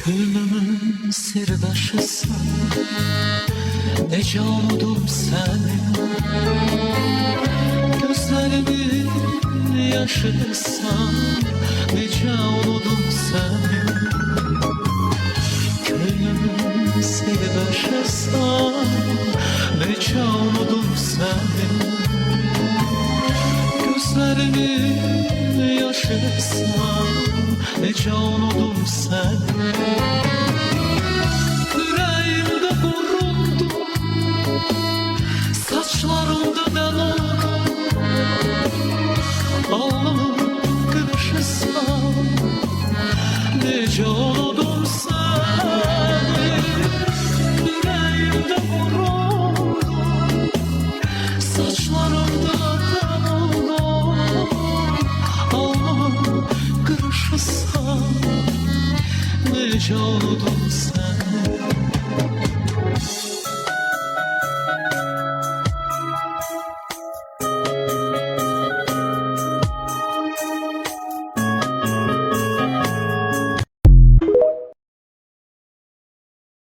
Gönlümün sirdaşısın, nece unudum seni. Gözlerimin yaşısın, nece unudum seni. Gönlümün sirdaşısın, nece unudum seni. Gözlerimin yaşısın, nece unudum seni. Yüreğimde vuruldu, saçlarımda del oldu. Alnımın kırışırsan, nece unudum seni. Yüreğimde vuruldu, saçlarımda del oldu. Alnımın kırışırsan, nece unudum seni.